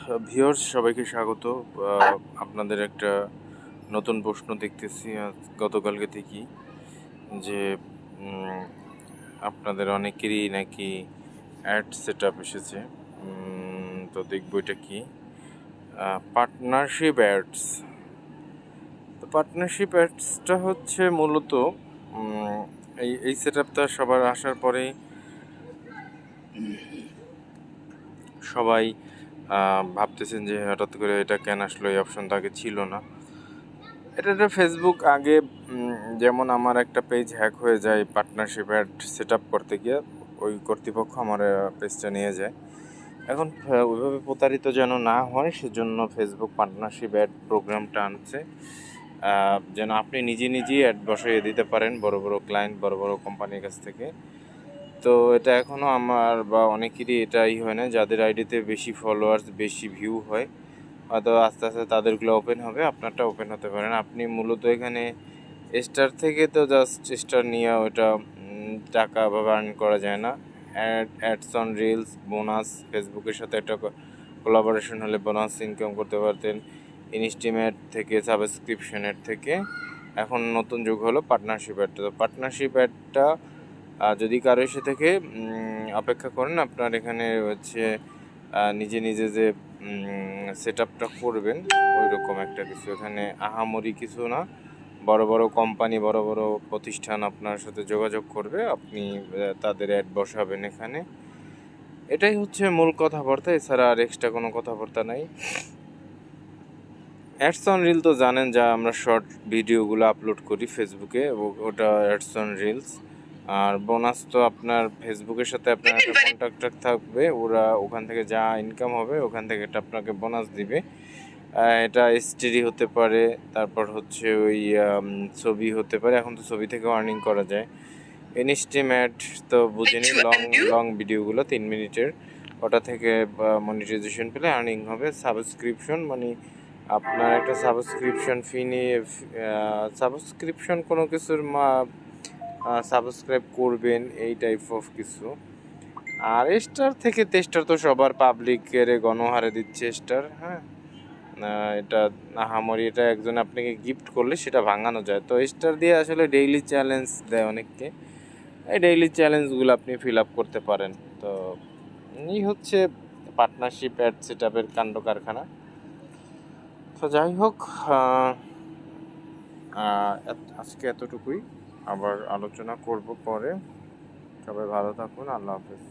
Viewers সবাইকে স্বাগত। আপনাদের একটা নতুন প্রশ্ন দেখতেছি গতকালকে থেকেই যে আপনাদের অনেকেরই নাকি অ্যাড সেট আপ এসেছে। তো দেখবো এটা কি পার্টনারশিপ অ্যাডস। তো পার্টনারশিপ অ্যাডসটা হচ্ছে মূলত এই সেট আপটা সবার আসার পরেই সবাই ভাবতেছেন যে হঠাৎ করে এটা কেন আসলো, এই অপশনটা আগে ছিল না। এটা ফেসবুক আগে যেমন আমার একটা পেজ হ্যাক হয়ে যায় পার্টনারশিপ অ্যাড সেট আপ করতে গিয়ে, ওই কর্তৃপক্ষ আমার পেজটা নিয়ে যায়। এখন ওইভাবে প্রতারিত যেন না হয় সেজন্য ফেসবুক পার্টনারশিপ অ্যাড প্রোগ্রামটা আনছে, যেন আপনি নিজেই অ্যাড বসাইয়ে দিতে পারেন বড় বড় ক্লায়েন্ট, বড় বড় কোম্পানির কাছ থেকে। তো এটা এখনও আমার বা অনেকেরই এটাই হয় না, যাদের আইডিতে বেশি ফলোয়ার্স, বেশি ভিউ হয়, হয়তো আস্তে আস্তে তাদেরগুলো ওপেন হবে, আপনারটা ওপেন হতে পারেন। আপনি মূলত এখানে স্টার থেকে তো জাস্ট স্টার নিয়ে ওটা টাকা বা আর্ন করা যায় না। অ্যাডস অন রিলস, বোনাস, ফেসবুকের সাথে একটা কোলাবোরেশন হলে বোনাস ইনকাম করতে পারতেন। ইনস্টিমেট থেকে, সাবস্ক্রিপশনের থেকে, এখন নতুন যুগ হলো পার্টনারশিপ অ্যাডটা। তো পার্টনারশিপ অ্যাডটা যদি কারো এসে থেকে অপেক্ষা করেন, আপনার এখানে হচ্ছে নিজে যে সেট আপটা করবেন ওই রকম একটা কিছু, এখানে আহামরি কিছু না। বড় বড় কোম্পানি, বড় বড় প্রতিষ্ঠান আপনার সাথে যোগাযোগ করবে, আপনি তাদের অ্যাড বসাবেন এখানে। এটাই হচ্ছে মূল কথাবার্তা, এছাড়া আর এক্সট্রা কোনো কথাবার্তা নাই। অ্যাডস অন রিল তো জানেন, যা আমরা শর্ট ভিডিওগুলো আপলোড করি ফেসবুকে, ওটা অ্যাডস অন রিলস। আর বোনাস তো আপনার ফেসবুকের সাথে আপনার একটা কন্ট্যাক্ট থাকবে, ওরা ওখান থেকে যা ইনকাম হবে ওখান থেকে এটা আপনাকে বোনাস দিবে। এটা এসটিডি হতে পারে, তারপর হচ্ছে ওই ছবি হতে পারে, এখন তো ছবি থেকেও আর্নিং করা যায়। ইনস্টিমেট তো বুঝিনি, লং ভিডিওগুলো 3 মিনিটের, ওটা থেকে মনিটাইজেশন পেলে আর্নিং হবে। সাবস্ক্রিপশন মানে আপনার একটা সাবস্ক্রিপশন ফি নিয়ে, সাবস্ক্রিপশন কোনো কিছুর সাবস্ক্রাইব করবেন, এই টাইপ অফ কিছু। আর স্টার থেকে স্টার তো সবার পাবলিকের গণহারে দিচ্ছে স্টার। হ্যাঁ, এটা আহামরি, এটা একজন আপনাকে গিফট করলে সেটা ভাঙানো যায়। তো স্টার দিয়ে আসলে ডেইলি চ্যালেঞ্জ দেয় অনেককে, এই ডেইলি চ্যালেঞ্জগুলো আপনি ফিল আপ করতে পারেন। তো এই হচ্ছে পার্টনারশিপ অ্যাড সেট আপের কাণ্ড কারখানা। তো যাই হোক, আজকে এতটুকুই, আবার আলোচনা করব পরে। সবাই ভালো থাকুন, আল্লাহ হাফেজ।